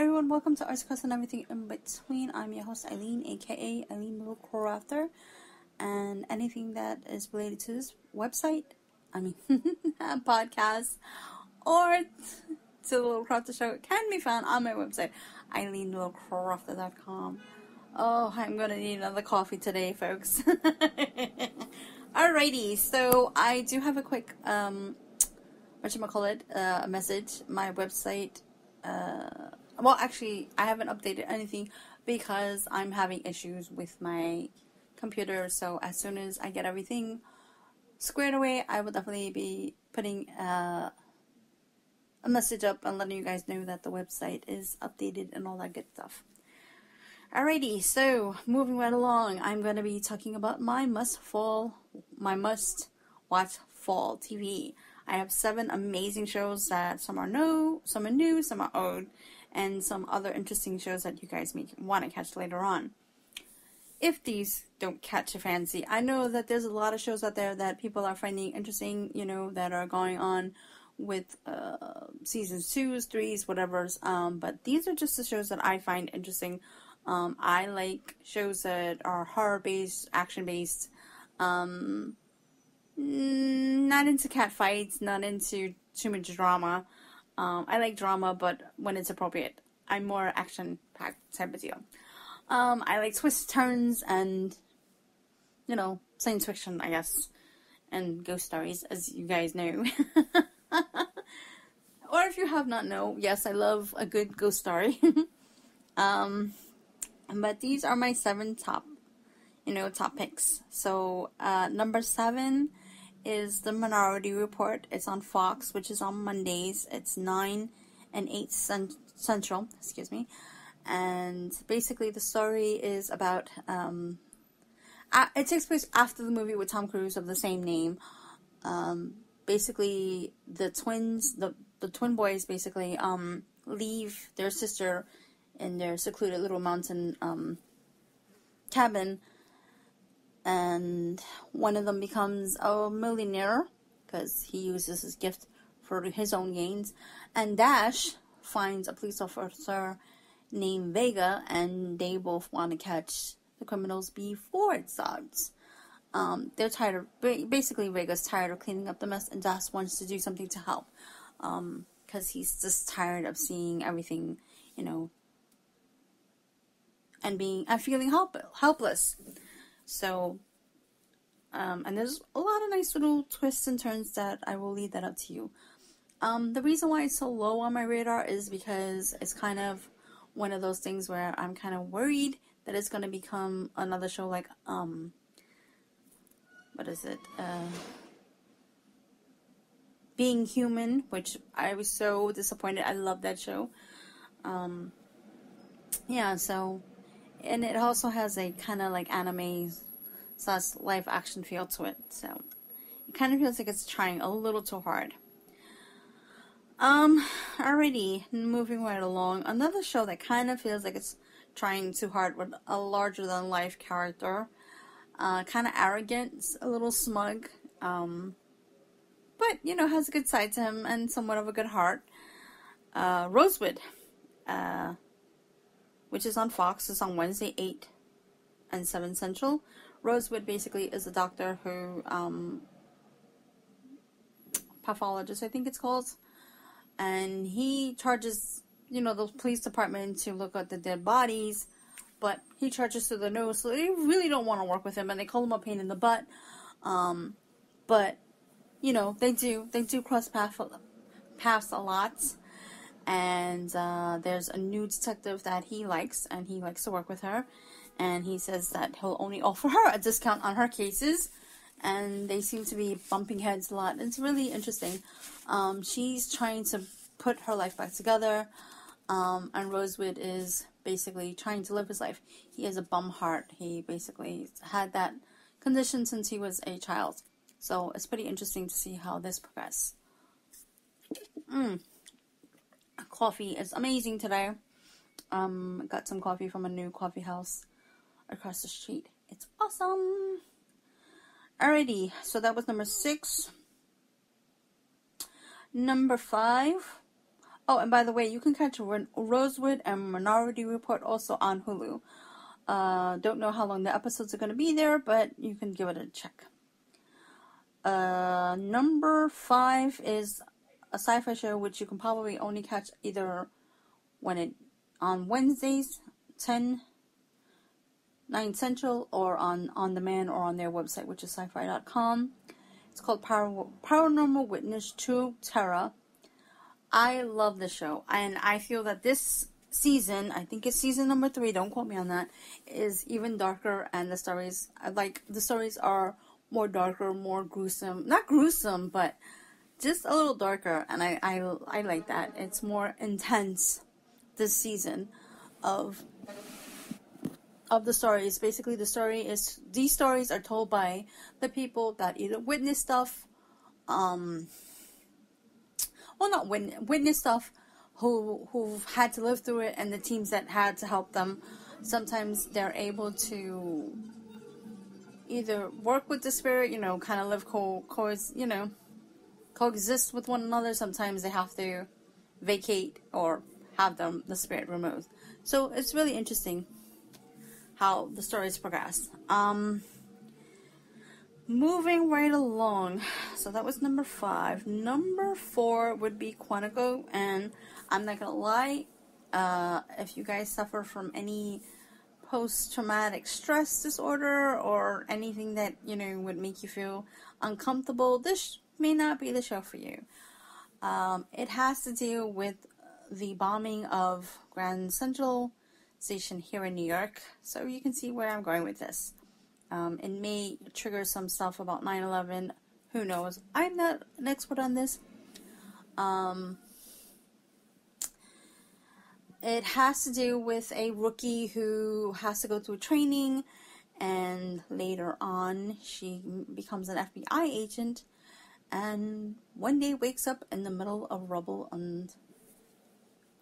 everyone, welcome to Arts Class and Everything in Between. I'm your host Eileen, aka Eileen Little Crafter, and anything that is related to this website, podcast, or to the Little Crafter Show can be found on my website, EileenLittleCrafter.com. Oh, I'm gonna need another coffee today, folks. Alrighty, so I do have a quick message. My website, well, actually, I haven't updated anything because I'm having issues with my computer. So as soon as I get everything squared away, I will definitely be putting a message up and letting you guys know that the website is updated and all that good stuff. Alrighty, so moving right along, I'm going to be talking about my must-watch fall TV. I have 7 amazing shows that some are new, some are old, and some other interesting shows that you guys may want to catch later on. If these don't catch your fancy, I know that there's a lot of shows out there that people are finding interesting, that are going on with seasons 2s, 3s, whatever's. But these are just the shows that I find interesting. I like shows that are horror-based, action-based, not into cat fights, not into too much drama. I like drama, but when it's appropriate. I'm more action-packed type of deal. I like twists, turns, and, science fiction, I guess, and ghost stories, as you guys know. Or if you have not know, yes, I love a good ghost story. But these are my 7 top picks. So, number 7 is The Minority Report. It's on Fox, which is on Mondays. It's 9 and 8 Central, and basically the story is about, it takes place after the movie with Tom Cruise of the same name. Basically the twins, the twin boys basically, leave their sister in their secluded little mountain, cabin, and one of them becomes a millionaire because he uses his gift for his own gains, and Dash finds a police officer named Vega, and they both want to catch the criminals before it starts. They're tired of, basically Vega's tired of cleaning up the mess, and Dash wants to do something to help, because he's just tired of seeing everything, and feeling helpless. So, and there's a lot of nice little twists and turns that I will leave that up to you. The reason why it's so low on my radar is because it's kind of one of those things where I'm kind of worried that it's going to become another show like, Being Human, which I was so disappointed. I love that show. And it also has a kind of like anime / live action feel to it. So it kind of feels like it's trying a little too hard. Alrighty, moving right along. Another show that kind of feels like it's trying too hard with a larger than life character. Kind of arrogant, a little smug. But, has a good side to him and somewhat of a good heart. Rosewood. Which is on Fox. It's on Wednesday, 8 and 7 Central. Rosewood basically is a doctor who, pathologist, I think it's called. And he charges, the police department to look at the dead bodies. But he charges to the nose, so they really don't want to work with him. And they call him a pain in the butt. But, they do cross paths a lot. And there's a new detective that he likes, and he likes to work with her. And he says that he'll only offer her a discount on her cases. And they seem to be bumping heads a lot. It's really interesting. She's trying to put her life back together. And Rosewood is basically trying to live his life. He has a bum heart. He basically had that condition since he was a child. So it's pretty interesting to see how this progresses. Coffee is amazing today. Got some coffee from a new coffee house across the street. It's awesome. Alrighty, so that was number 6. Number 5. Oh, and by the way, you can catch Rosewood and Minority Report also on Hulu. Don't know how long the episodes are going to be there, but you can give it a check. Number 5 is a sci-fi show which you can probably only catch either on Wednesdays, 9 Central, or on demand, or on their website, which is sci-fi.com. It's called Paranormal Witness True Terror. I love the show, and I feel that this season, I think it's season number 3, don't quote me on that, is even darker, and the stories are more darker, more gruesome. Not gruesome, but just a little darker, and I like that. It's more intense this season of the stories. Basically, these stories are told by the people that either witness stuff, not witness stuff, who've had to live through it, and the teams that had to help them. Sometimes they're able to either work with the spirit, kind of live coexist with one another. Sometimes they have to vacate or have the spirit removed. So it's really interesting how the stories progress. Moving right along. So that was number 5. Number 4 would be Quantico, and I'm not gonna lie, if you guys suffer from any post-traumatic stress disorder or anything that would make you feel uncomfortable, this may not be the show for you. It has to deal with the bombing of Grand Central Station here in New York, so you can see where I'm going with this. It may trigger some stuff about 9/11. Who knows? I'm not an expert on this. It has to do with a rookie who has to go through training, and later on she becomes an FBI agent, and one day wakes up in the middle of rubble on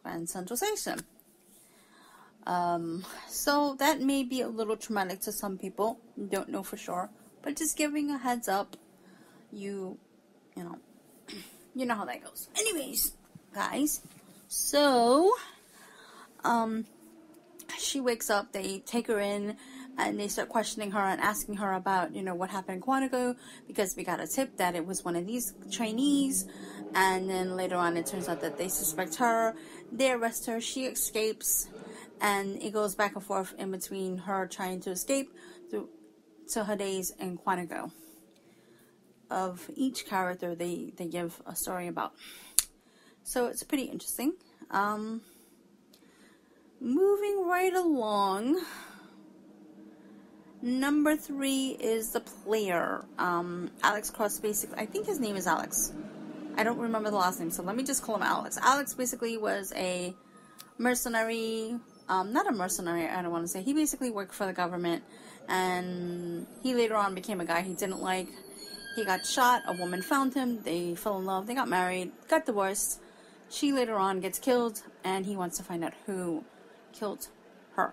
Grand Central Station. So that may be a little traumatic to some people. Don't know for sure, but just giving a heads up. You know how that goes. Anyways, guys, so she wakes up. They take her in, and they start questioning her and asking her about what happened in Quantico, because we got a tip that it was one of these trainees. And then later on, it turns out that they suspect her. They arrest her. She escapes. And it goes back and forth in between her trying to escape to her days in Quantico. Of each character, they give a story about. So it's pretty interesting. Moving right along. Number 3 is The Player. Alex Cross, basically, I think his name is Alex. I don't remember the last name, so let me just call him Alex. Alex basically was a mercenary. Not a mercenary, I don't want to say. He basically worked for the government, and he later on became a guy he didn't like. He got shot, a woman found him, they fell in love, they got married, got divorced. She later on gets killed, and he wants to find out who killed her.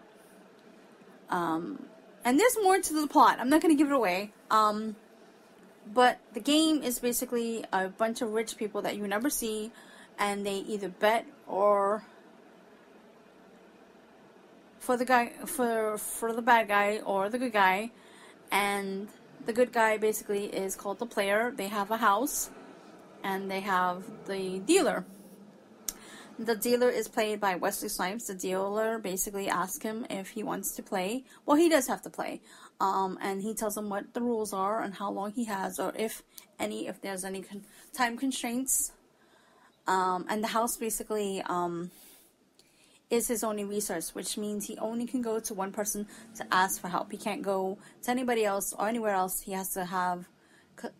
And there's more to the plot. I'm not going to give it away. But the game is basically a bunch of rich people that you never see, and they either bet or for the bad guy or the good guy. And the good guy basically is called the player. They have a house, and they have the dealer. The dealer is played by Wesley Snipes. The dealer basically asks him if he wants to play. Well, he does have to play. And he tells him what the rules are and how long he has, or if there's any time constraints. And the house basically is his only resource, which means he only can go to one person to ask for help. He can't go to anybody else or anywhere else. He has to have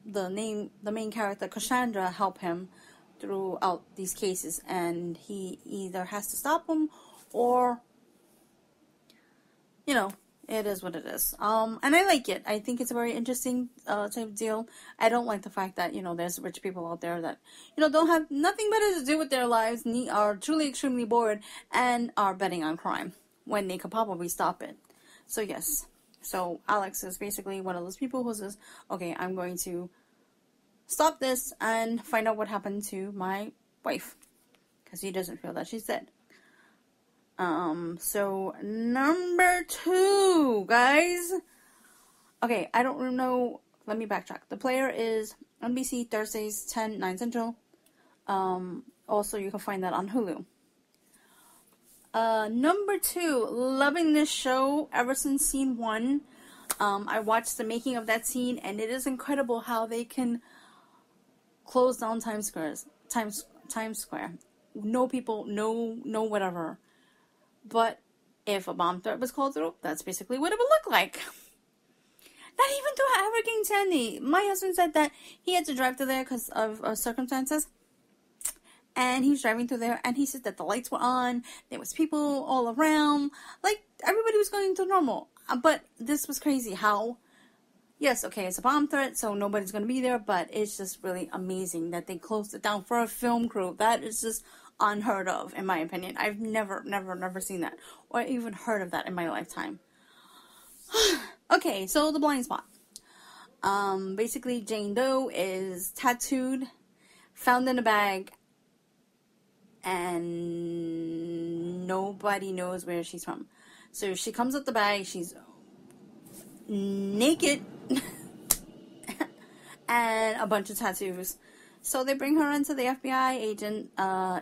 the main character, Cassandra, help him throughout these cases, and he either has to stop him or it is what it is. And I like it. I think it's a very interesting type of deal. I don't like the fact that there's rich people out there that don't have nothing better to do with their lives, are truly extremely bored, and are betting on crime when they could probably stop it. So yes, so Alex is basically one of those people who says, okay, I'm going to stop this and find out what happened to my wife, because he doesn't feel that she's dead. So number 2, guys. Okay, I don't know. Let me backtrack. The Player is NBC Thursdays 10, 9 Central. Also, you can find that on Hulu. Number 2, loving this show ever since scene 1. I watched the making of that scene, and it is incredible how they can close down Times Square. No people, no whatever. But if a bomb threat was called through, that's basically what it would look like. Not even through Hurricane Sandy. My husband said that he had to drive through there because of circumstances. And he was driving through there, and he said that the lights were on, there was people all around, like, everybody was going to normal. But this was crazy how, yes, okay, it's a bomb threat, so nobody's going to be there, but it's just really amazing that they closed it down for a film crew. That is just unheard of, in my opinion. I've never seen that, or even heard of that in my lifetime. Okay, so the blind spot. Basically, Jane Doe is tattooed, found in a bag, and nobody knows where she's from. So she comes out the bag, she's naked, and a bunch of tattoos. So they bring her into the FBI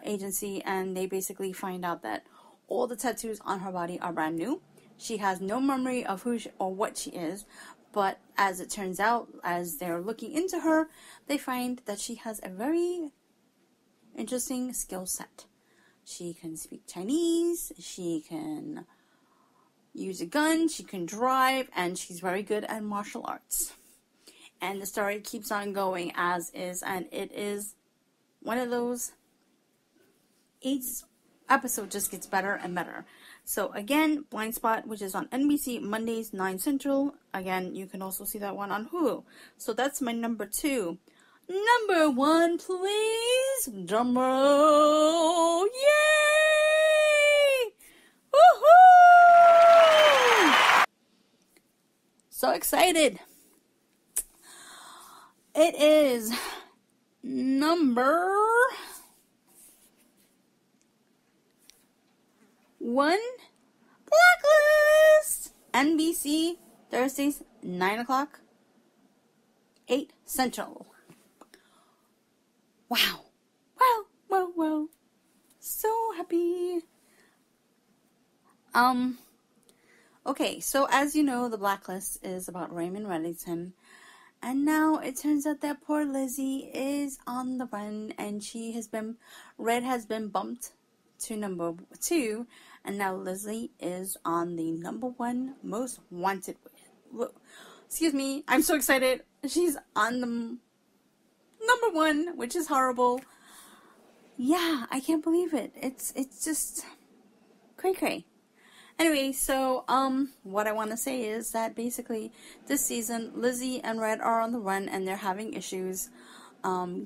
agency, and they basically find out that all the tattoos on her body are brand new. She has no memory of who or what she is, but as it turns out, as they're looking into her, they find that she has a very interesting skill set. She can speak Chinese, she can use a gun, she can drive, and she's very good at martial arts. And the story keeps on going as is, and it is one of those, each episode just gets better and better. So again, Blind Spot, which is on NBC Mondays 9 Central. Again, you can also see that one on Hulu. So that's my number 2. Number 1, please. Drum roll. Yay! Woohoo! So excited. It is number 1, Blacklist. NBC, Thursdays, 9 o'clock, 8 Central. Wow. Wow. So happy. Okay, so as you know, the Blacklist is about Raymond Reddington. And now it turns out that poor Lizzie is on the run, and Red has been bumped to number 2, and now Lizzie is on the number 1 most wanted. Excuse me, I'm so excited. She's on the number 1, which is horrible. Yeah, I can't believe it. It's just cray. Anyway, so what I want to say is that basically this season Lizzie and Red are on the run, and they're having issues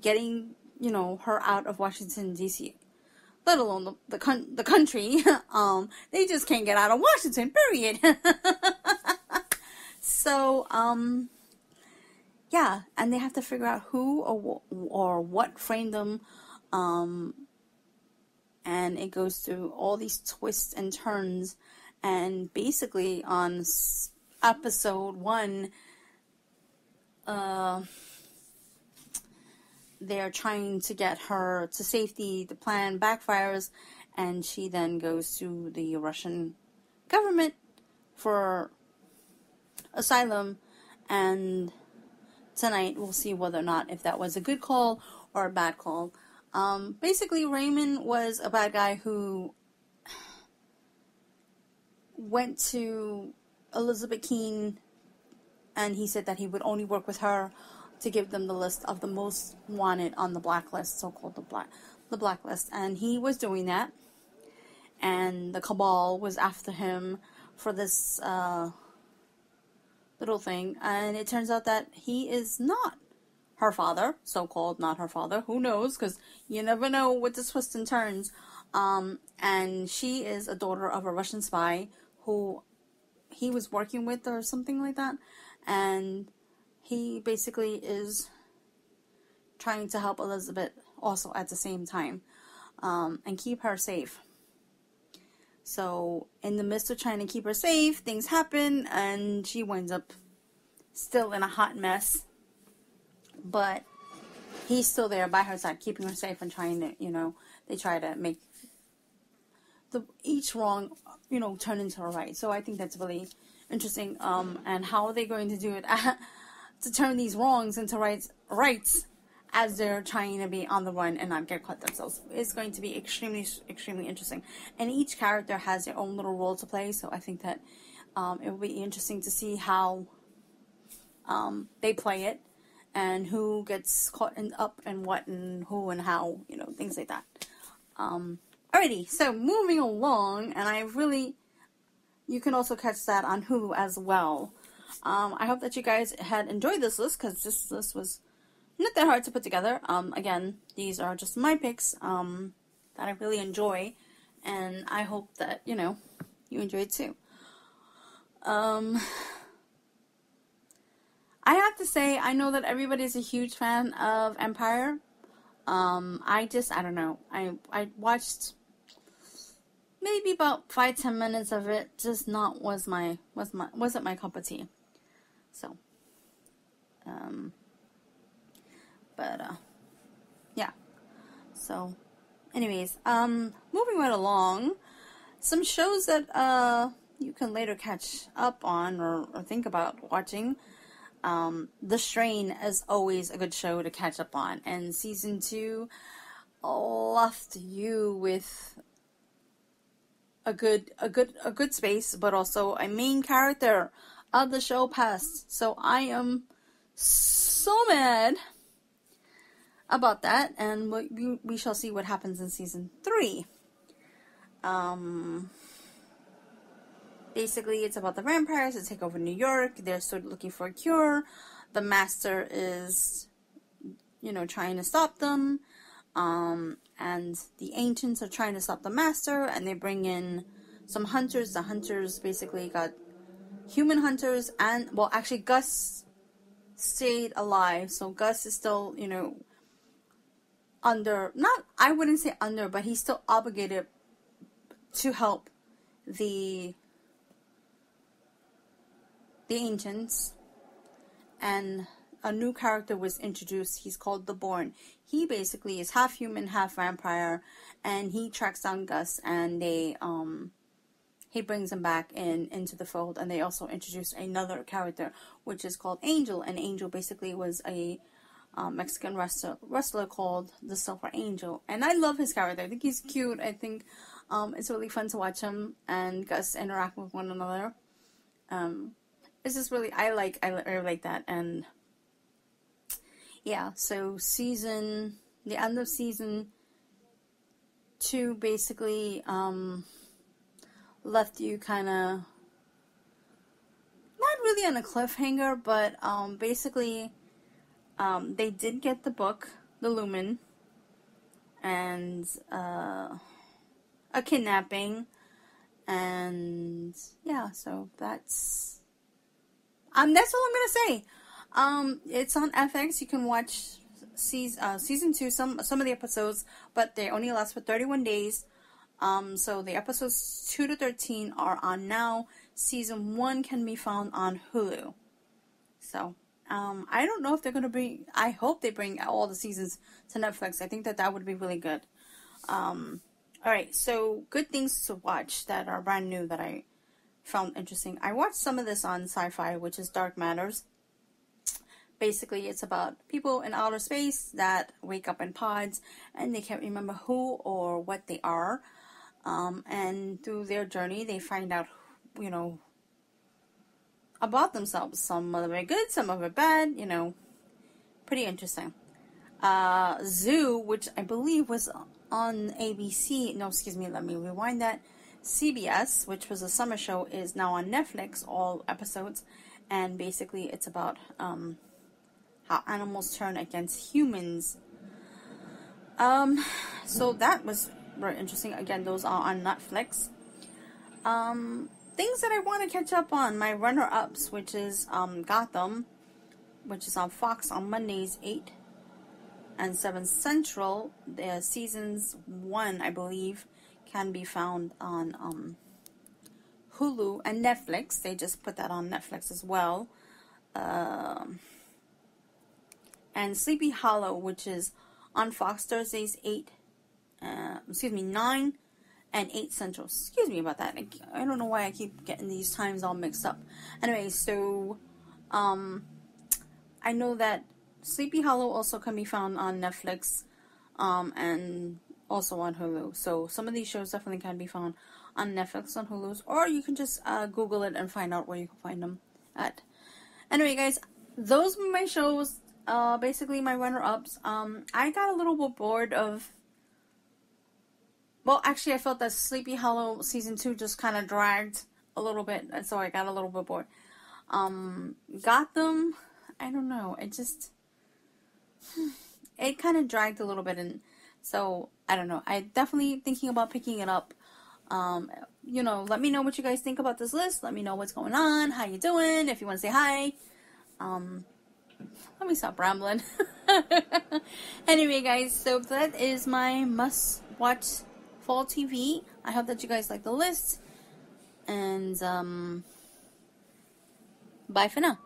getting her out of Washington D.C., let alone the country. They just can't get out of Washington, period. So yeah, and they have to figure out who or what framed them, and it goes through all these twists and turns. And basically on episode 1, they're trying to get her to safety. The plan backfires, and she then goes to the Russian government for asylum. And tonight we'll see whether or not if that was a good call or a bad call. Basically, Raymond was a bad guy who went to Elizabeth Keene, and he said that he would only work with her to give them the list of the most wanted on the blacklist, so-called the blacklist. And he was doing that, and the cabal was after him for this little thing, and it turns out that he is not her father, so-called not her father. Who knows, because you never know with the twists and turns. And she is a daughter of a Russian spy who he was working with or something like that, and he basically is trying to help Elizabeth also at the same time. and keep her safe. So in the midst of trying to keep her safe, things happen and she winds up still in a hot mess. But he's still there by her side, keeping her safe and trying to, they try to make each wrong, turn into a right. So I think that's really interesting. And how are they going to do it to turn these wrongs into rights as they're trying to be on the run and not get caught themselves? It's going to be extremely, extremely interesting. And each character has their own little role to play. So I think that it will be interesting to see how they play it and who gets caught up and what and who and how, things like that. Alrighty, so moving along, and you can also catch that on Hulu as well. I hope that you guys had enjoyed this list, because this list was not that hard to put together. Again, these are just my picks that I really enjoy, and I hope that, you enjoyed too. I have to say, I know that everybody's a huge fan of Empire. I don't know. I watched maybe about 5-10 minutes of it. Just wasn't my cup of tea. So, yeah. So, anyways, moving right along, some shows that you can later catch up on or think about watching. The Strain is always a good show to catch up on, and season 2 left you with a good space, but also a main character of the show passed. So I am so mad about that, and we shall see what happens in season 3. Basically, it's about the vampires that take over New York. They're sort of looking for a cure. The Master is, trying to stop them. And the Ancients are trying to stop the Master. And they bring in some hunters. The hunters basically got human hunters. And, well, actually, Gus stayed alive. So Gus is still, I wouldn't say under, but he's still obligated to help the Ancients, and a new character was introduced. He's called the Born. He basically is half human, half vampire, and he tracks down Gus, and he brings him back into the fold. And they also introduced another character, which is called Angel, and Angel basically was a Mexican wrestler called the Silver Angel, and I love his character. I think he's cute. I think it's really fun to watch him and Gus interact with one another. It's just really, I like that. And yeah, so the end of season 2 basically left you kind of not really on a cliffhanger, but basically they did get the book, The Lumen, and a kidnapping, and yeah, so that's all I'm gonna say. It's on FX. You can watch season 2, some of the episodes, but they only last for 31 days. So the episodes 2 to 13 are on now. Season 1 can be found on Hulu. So, I don't know if they're gonna I hope they bring all the seasons to Netflix. I think that would be really good. Alright, so good things to watch that are brand new that I found interesting. I watched some of this on Sci-Fi, which is Dark Matters. Basically, it's about people in outer space that wake up in pods and they can't remember who or what they are. And through their journey, they find out, about themselves. Some of it good, some of it bad, pretty interesting. Zoo, which I believe was on ABC. No, excuse me, let me rewind that. CBS, which was a summer show, is now on Netflix, all episodes, and basically it's about how animals turn against humans. So that was very interesting. Again, those are on Netflix. Things that I want to catch up on, my runner-ups, which is Gotham, which is on Fox on Mondays, 8 and 7 Central. The seasons 1, I believe, can be found on Hulu and Netflix. They just put that on Netflix as well. And Sleepy Hollow, which is on Fox Thursdays 9 and 8 Central. Excuse me about that. I don't know why I keep getting these times all mixed up. Anyway, so I know that Sleepy Hollow also can be found on Netflix and also on Hulu. So some of these shows definitely can be found on Netflix, on Hulu, or you can just Google it and find out where you can find them at. Anyway, guys, those were my shows. Basically my runner-ups. I got a little bit bored of... Well, actually, I felt that Sleepy Hollow Season 2 just kind of dragged a little bit, and so I got a little bit bored. Gotham, I don't know, it kind of dragged a little bit, and so, I don't know. I definitely thinking about picking it up. You know, let me know what you guys think about this list. Let me know what's going on, how you doing, if you want to say hi. Let me stop rambling. Anyway, guys, so that is my must-watch fall TV. I hope that you guys like the list. And, bye for now.